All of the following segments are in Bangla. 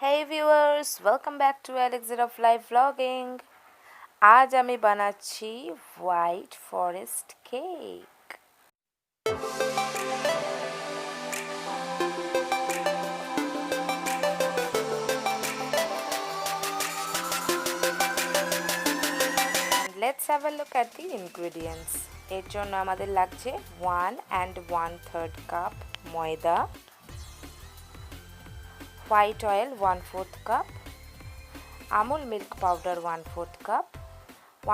Hey viewers, welcome back to Elixir of Life Vlogging. आज আমি বানাচ্ছি white forest cake. And let's have a look at the ingredients. এর জন্য আমাদের লাগছে 1 and 1/3 কাপ ময়দা, white oil 1/4 cup, amul milk powder 1/4 cup,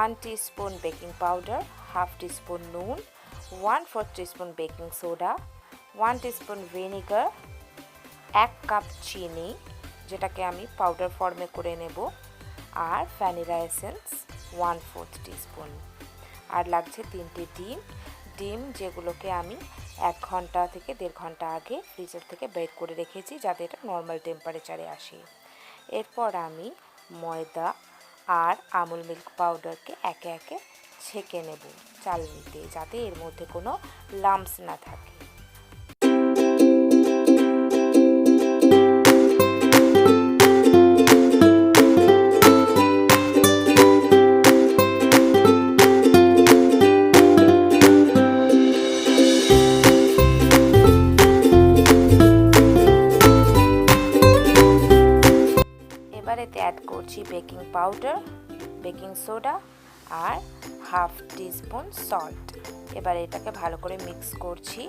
1 teaspoon baking powder, half teaspoon noon, 1/4 teaspoon baking soda, 1 teaspoon vinegar, 1 cup চিনি যেটাকে আমি পাউডার ফর্মে করে নেব, আর ভ্যানিলা এসেন্স 1/4 টিস্পুন। আর লাগছে 3টে ডিম যেগুলোকে আমি 1 ঘন্টা থেকে 1.5 ঘন্টা আগে ফ্রিজার থেকে বের করে রেখেছি যাতে এটা নর্মাল টেম্পারেচারে আসে। এরপর আমি ময়দা আর আমুল মিল্ক পাউডারকে একে একে ছেঁকে নেব চালনিতে যাতে এর মধ্যে কোনো লাম্পস না থাকে। এতে অ্যাড করছি বেকিং পাউডার, বেকিং সোডা আর হাফ টিস্পুন সল্ট। এবার এটাকে ভালো করে মিক্স করছি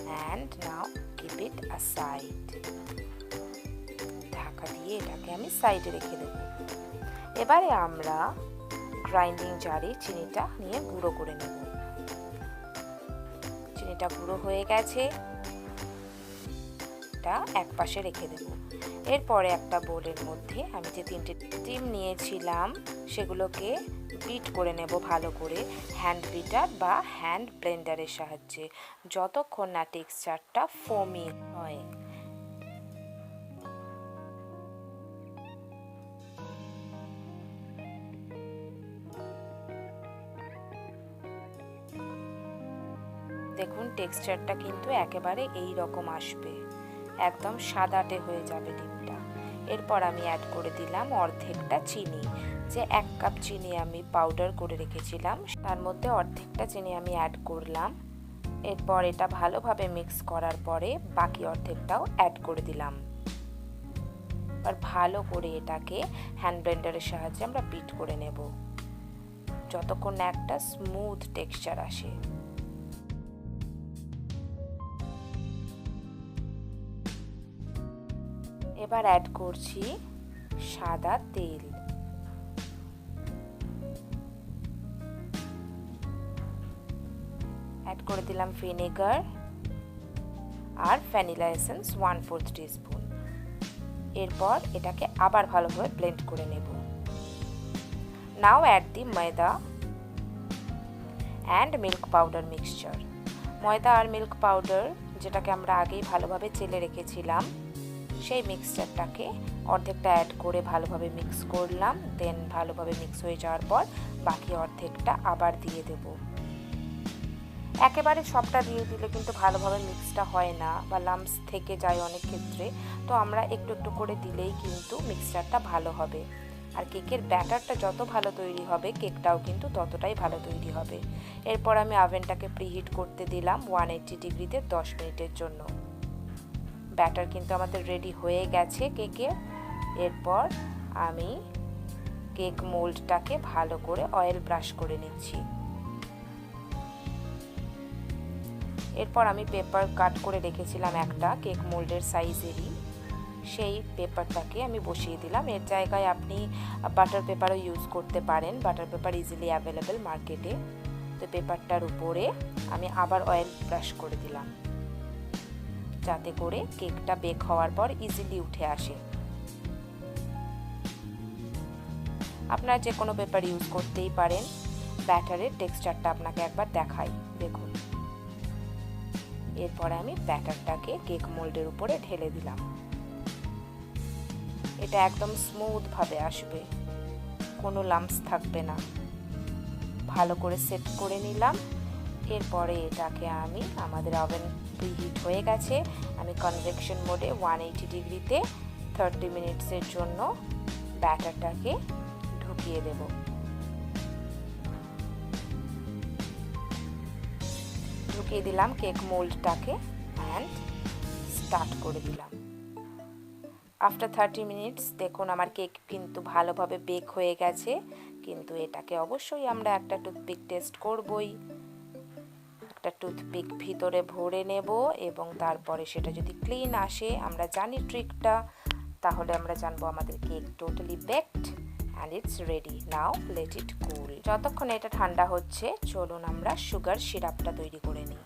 and now keep it aside. Dhaka দিয়ে এটাকে আমি সাইডে রেখে দেব। এবারে আমরা গ্রাইন্ডিং জারে চিনিটা নিয়ে গুঁড়ো করে নেব। চিনিটা গুঁড়ো হয়ে গেছে, এটা এক পাশে রেখে দেব। এরপরে একটা বোলের মধ্যে আমি যে 3টে ডিম নিয়েছিলাম সেগুলোকে বিট করে নেব ভালো করে হ্যান্ড বিটার বা হ্যান্ড ব্লেন্ডারের সাহায্যে, যতক্ষণ না টেক্সচারটা ফোমি হয়। দেখুন টেক্সচারটা কিন্তু একেবারে এই রকম আসবে, একদম সাদাটে হয়ে যাবে ডিমটা। এরপর আমি অ্যাড করে দিলাম অর্ধেকটা চিনি, যে 1 কাপ চিনি আমি পাউডার করে রেখেছিলাম তার মধ্যে অর্ধেকটা চিনি আমি অ্যাড করলাম। এরপর এটা ভালোভাবে মিক্স করার পরে বাকি অর্ধেকটাও অ্যাড করে দিলাম। আর ভালো করে এটাকে হ্যান্ড ব্লেন্ডারের সাহায্যে আমরা বিট করে নেব যতক্ষণ না একটা স্মুথ টেক্সচার আসে। এবার অ্যাড করছি সাদা তেল, অ্যাড করে দিলাম ভিনেগার আর ভ্যানিলা এসেন্স 1/4 টিস্পুন। এরপর এটাকে আবার ভালোভাবে ব্লেন্ড করে নেব। নাও অ্যাড দি ময়দা অ্যান্ড মিল্ক পাউডার মিক্সচার। ময়দা আর মিল্ক পাউডার যেটাকে আমরা আগেই ভালোভাবে চেলে রেখেছিলাম সেই মিক্সচারটাকে অর্ধেকটা অ্যাড করে ভালোভাবে মিক্স করলাম। দেন ভালোভাবে মিক্স হয়ে যাওয়ার পর বাকি অর্ধেকটা আবার দিয়ে দেব। একেবারে সবটা দিয়ে দিলে কিন্তু ভালোভাবে মিক্সটা হয় না বা লাম্পস থেকে যায় অনেক ক্ষেত্রে, তো আমরা একটু একটু করে দিলেই কিন্তু মিক্সচারটা ভালো হবে। আর কেকের ব্যাটারটা যত ভালো তৈরি হবে কেকটাও কিন্তু ততটাই ভালো তৈরি হবে। এরপর আমি ওভেনটাকে প্রিহিট করতে দিলাম 180 ডিগ্রিতে 10 মিনিটের জন্য। ব্যাটার কিন্তু আমাদের রেডি হয়ে গেছে কেকের। এরপর আমি কেক মোল্ডটাকে ভালো করে অয়েল ব্রাশ করে নিচ্ছি। এরপর আমি পেপার কাট করে রেখেছিলাম একটা কেক মোল্ডের সাইজেরই, সেই পেপারটাকে আমি বসিয়ে দিলাম। এর জায়গায় আপনি বাটার পেপারও ইউজ করতে পারেন, বাটার পেপার ইজিলি অ্যাভেলেবেল মার্কেটে। তো পেপারটার উপরে আমি আবার অয়েল ব্রাশ করে দিলাম যাতে করে কেকটা বেক হওয়ার পর ইজিলি উঠে আসে। আপনারা যে কোনো পেপার ইউজ করতেই পারেন। ব্যাটারের টেক্সচারটা আপনাকে একবার দেখাই, দেখুন। এরপরে আমি ব্যাটারটাকে কেক মোল্ডের উপরে ঢেলে দিলাম। এটা একদম স্মুথ ভাবে আসবে, কোনো লাম্পস থাকবে না। ভালো করে সেট করে নিলাম। এরপরে এটাকে আমি আমাদের ওভেন প্রিহিট হয়ে গেছে, আমি কনভেকশন মোডে 180 ডিগ্রিতে 30 মিনিটসের জন্য ব্যাটারটাকে ঢুকিয়ে দেব। ঢুকিয়ে দিলাম কেক মোল্ডটাকে অ্যান্ড স্টার্ট করে দিলাম। আফটার 30 মিনিটস দেখুন আমার কেক কিন্তু ভালোভাবে বেক হয়ে গেছে, কিন্তু এটাকে অবশ্যই আমরা একটা টুথপিক টেস্ট করবই। একটা টুথপিক ভিতরে ভরে নেব এবং তারপরে সেটা যদি ক্লিন আসে, আমরা জানি ট্রিকটা, তাহলে আমরা জানবো আমাদের cake totally baked and it's ready. Now let it cool. যতক্ষণ এটা ঠান্ডা হচ্ছে চলুন আমরা সুগার সিরাপটা তৈরি করে নিই।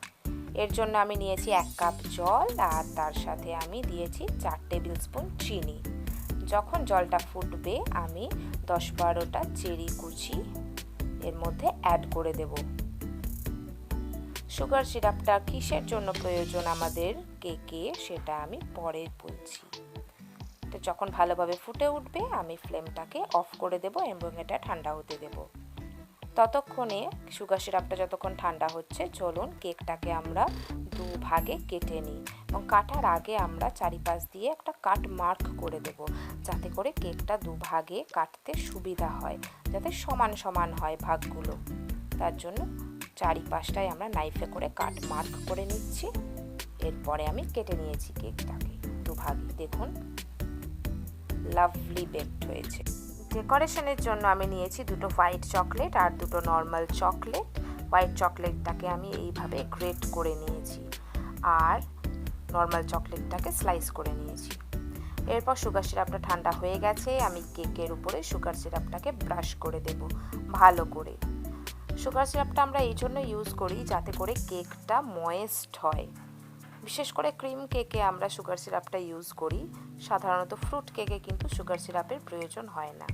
এর জন্য আমি নিয়েছি 1 কাপ জল আর তার সাথে আমি দিয়েছি 4 টেবিল স্পুন চিনি। যখন জলটা ফুটবে আমি 10-12টা চেরি কুচি এর মধ্যে অ্যাড করে দেব। সুগার সিরাপটা কিসের জন্য প্রয়োজন আমাদের কেকে সেটা আমি পরে বলছি। তো যখন ভালোভাবে ফুটে উঠবে আমি ফ্লেমটাকে অফ করে দেব এবং এটা ঠান্ডা হতে দেব। ততক্ষণে সুগার সিরাপটা যতক্ষণ ঠান্ডা হচ্ছে চলুন কেকটাকে আমরা 2 ভাগে কেটে নিই এবং কাটার আগে আমরা চারিপাশ দিয়ে একটা কাট মার্ক করে দেব, যাতে করে কেকটা 2 ভাগে কাটতে সুবিধা হয়, যাতে সমান সমান হয় ভাগগুলো। তার জন্য চারিপাশটায় আমরা নাইফে করে কাট মার্ক করে নিচ্ছি। এরপরে আমি কেটে নিয়েছি কেকটাকে 2 ভাগে। দেখুন লাভলি বেকড হয়েছে। ডেকোরেশনের জন্য আমি নিয়েছি 2টো হোয়াইট চকলেট আর 2টো নর্মাল চকলেট। হোয়াইট চকলেটটাকে আমি এইভাবে গ্রেট করে নিয়েছি আর নর্মাল চকলেটটাকে স্লাইস করে নিয়েছি। এরপর সুগার সিরাপটা ঠান্ডা হয়ে গেছে, আমি কেকের উপরে সুগার সিরাপটাকে ব্রাশ করে দেব ভালো করে। সুগার সিরাপটা আমরা এই জন্য ইউজ করি যাতে করে কেকটা ময়েস্ট হয়। বিশেষ করে ক্রিম কেকে আমরা সুগার সিরাপটা ইউজ করি, সাধারণত ফ্রুট কেকে কিন্তু সুগার সিরাপের প্রয়োজন হয় না।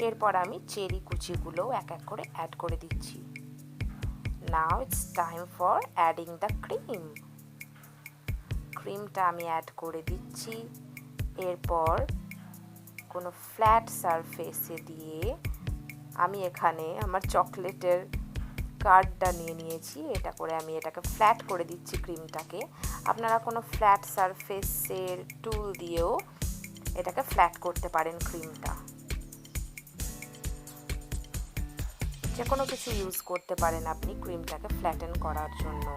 এরপর আমি চেরি কুচিগুলো এক এক করে অ্যাড করে দিচ্ছি। Now it's time for adding the cream. ক্রিমটা আমি অ্যাড করে দিচ্ছি। এরপর কোনো ফ্ল্যাট সারফেসে দিয়ে আমি এখানে আমার চকলেটের কার্ডটা নিয়ে নিয়েছি, এটা করে আমি এটাকে ফ্ল্যাট করে দিচ্ছি ক্রিমটাকে। আপনারা কোনো ফ্ল্যাট সারফেসের টুল দিয়েও এটাকে ফ্ল্যাট করতে পারেন ক্রিমটা। যে কোনো কিছু ইউজ করতে পারেন আপনি ক্রিমটাকে ফ্ল্যাটেন করার জন্য।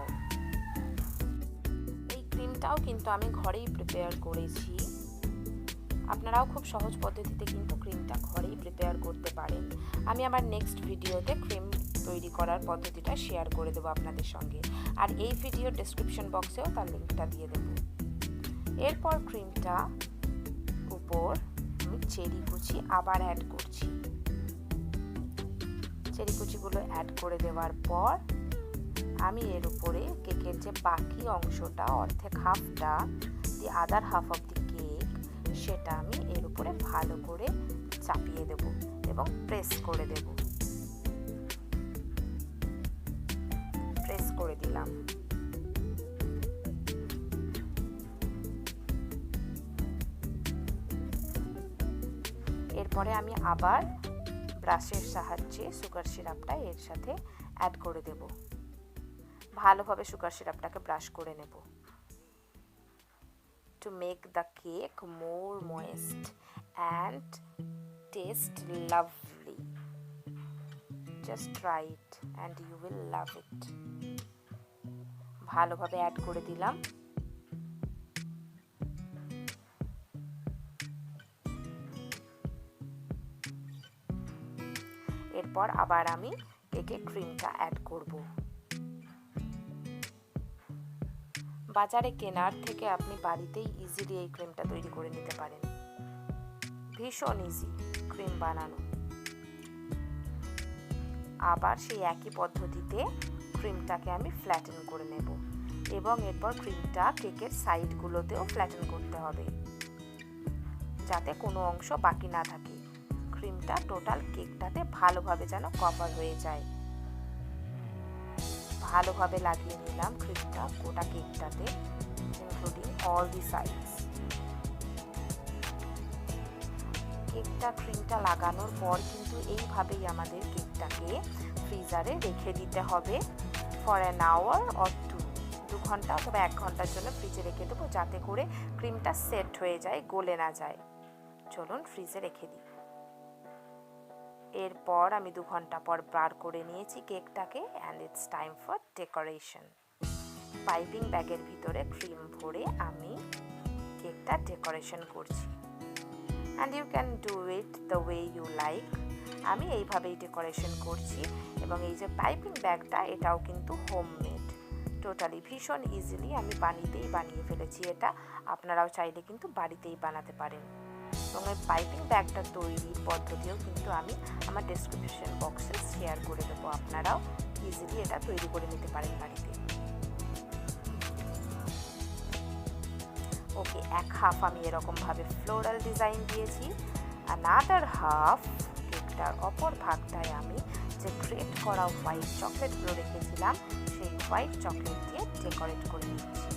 এই ক্রিমটাও কিন্তু আমি ঘরেই প্রিপেয়ার করেছি। আপনারাও খুব সহজ পদ্ধতিতে কিন্তু ক্রিমটা ঘরেই প্রিপেয়ার করতে পারেন। আমি আমার নেক্সট ভিডিওতে ক্রিম তৈরি করার পদ্ধতিটা শেয়ার করে দেবো আপনাদের সঙ্গে, আর এই ভিডিও ডেসক্রিপশন বক্সেও তার লিঙ্কটা দিয়ে দেবো। এরপর ক্রিমটা উপর আমি চেরি কুচি আবার অ্যাড করছি। চেরি কুচিগুলো অ্যাড করে দেওয়ার পর আমি এর উপরে কেকের যে বাকি অংশটা, অর্ধেক হাফটা, দি আদার হাফ অফ দি কেক, সেটা আমি এর উপরে ভালো করে চাপিয়ে দেব এবং প্রেস করে দেব। প্রেস করে দিলাম। এরপরে আমি আবার ব্রাশের সাহায্যে সুগার সিরাপটা এর সাথে অ্যাড করে দেব। ভালোভাবে সুগার সিরাপটাকে ব্রাশ করে নেব to make the cake more moist and taste lovely. Just try it and you will love it. ভালোভাবে অ্যাড করে দিলাম। এরপর আবার আমি কেকে ক্রিমটা অ্যাড করব। বাজারে কেনার থেকে আপনি বাড়িতেই ইজিলি এই ক্রিমটা তৈরি করে নিতে পারেন। ভীষণ ইজি ক্রিম বানানো। আবার সেই একই পদ্ধতিতে ক্রিমটাকে আমি ফ্ল্যাটেন করে নেব এবং এরপর ক্রিমটা কেকের সাইডগুলোতেও ফ্ল্যাটেন করতে হবে, যাতে কোনো অংশ বাকি না থাকে। ক্রিমটা টোটাল কেকটাতে ভালোভাবে যেন কভার হয়ে যায়। ভালোভাবে লাগিয়ে নিলাম ক্রিমটা গোটা কেকটাতে, ইনক্লুডিং অল দি সাইডস। কেকটা ক্রিমটা লাগানোর পর কিন্তু এইভাবেই আমাদের কেকটাকে ফ্রিজারে রেখে দিতে হবে ফর অ্যান আওয়ার অর 2, 2 ঘন্টা অথবা 1 ঘন্টার জন্য ফ্রিজে রেখে দেবো, যাতে করে ক্রিমটা সেট হয়ে যায়, গলে না যায়। চলুন ফ্রিজে রেখে দিই। এরপর আমি 2 ঘন্টা পর বার করে নিয়েছি কেকটাকে, and it's time for decoration. Piping ব্যাগের ভিতরে ক্রিম ভরে আমি কেকটা ডেকোরেশন করছি, and you can do it the way you like. আমি এইভাবেই ডেকোরেশন করছি, এবং এই যে পাইপিং ব্যাগটা, এটাও কিন্তু হোমমেড, টোটালি ভীষণ ইজিলি আমি বানিয়ে ফেলেছি এটা। আপনারাও চাইলে কিন্তু বাড়িতেই বানাতে পারেন, এবং এই পাইপিং ব্যাগটা তৈরির পদ্ধতিও কিন্তু আমি আমার ডেসক্রিপশন বক্সে শেয়ার করে দেবো, আপনারাও ইজিলি এটা তৈরি করে নিতে পারেন বাড়িতে। ওকে, এক হাফ আমি এরকমভাবে ফ্লোরাল ডিজাইন দিয়েছি, অ্যানাদার হাফ কেকটার অপর ভাগটায় আমি যে গ্রেট করা হোয়াইট চকলেটগুলো রেখেছিলাম, সেই হোয়াইট চকলেট দিয়ে ডেকোরেট করে নিচ্ছি।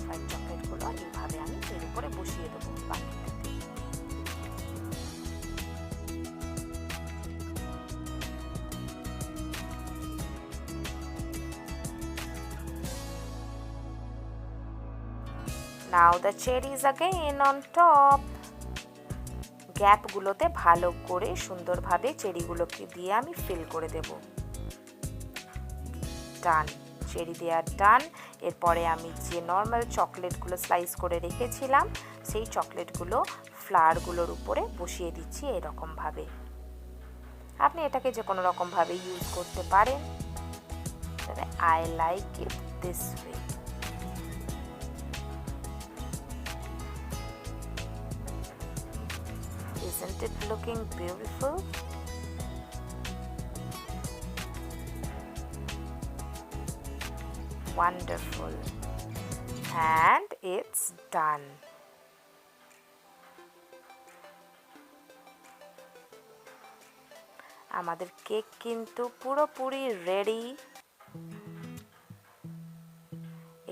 হোয়াইট চকলেটগুলো এইভাবে আমি এর উপরে বসিয়ে দেবো বাকিটাতে। Now the cherries again on top. গ্যাপগুলোতে ভালো করে সুন্দরভাবে চেরিগুলোকে দিয়ে আমি ফিল করে দেব। ডান, চেরি দেওয়া ডান। এরপরে আমি যে নর্মাল চকলেটগুলো স্লাইস করে রেখেছিলাম, সেই চকলেটগুলো ফ্লাওয়ারগুলোর উপরে বসিয়ে দিচ্ছি এরকমভাবে। আপনি এটাকে যে কোনো রকমভাবে ইউজ করতে পারেন, তবে I like it this way. Isn't it looking beautiful? Wonderful. And it's done. আমাদের কেক কিন্তু পুরোপুরি রেডি।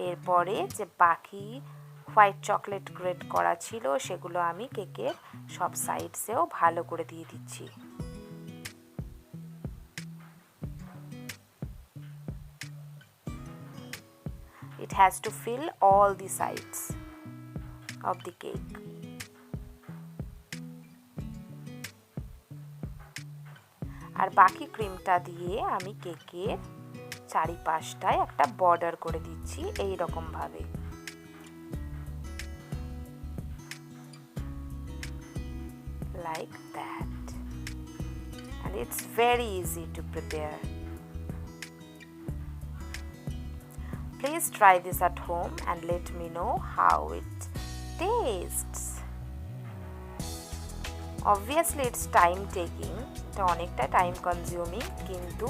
এরপরে যে বাকি হোয়াইট চকলেট গ্রেট করা ছিল, সেগুলো আমি কেকের সব সাইডসেও ভালো করে দিয়ে দিচ্ছি। It has to fill all the sides of the cake. আর বাকি ক্রিমটা দিয়ে আমি কেকের চারিপাশটায় একটা বর্ডার করে দিচ্ছি এই রকম ভাবে। Like that. And it's very easy to prepare. Please try this at home and let me know how it tastes. Obviously it's time taking, এটা অনেকটা টাইম কনজিউমিং, কিন্তু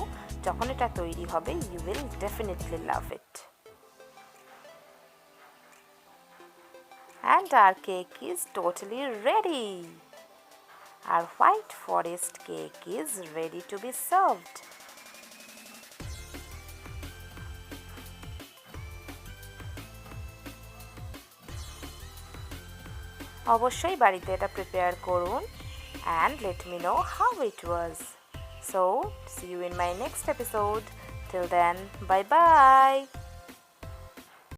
যখন এটা তৈরি হবে you will definitely love it. And our cake is totally ready. Our white forest cake is ready to be served. অবশ্যই বাড়িতে এটা প্রিপেয়ার করুন, and let me know how it was. So, see you in my next episode. Till then, bye bye.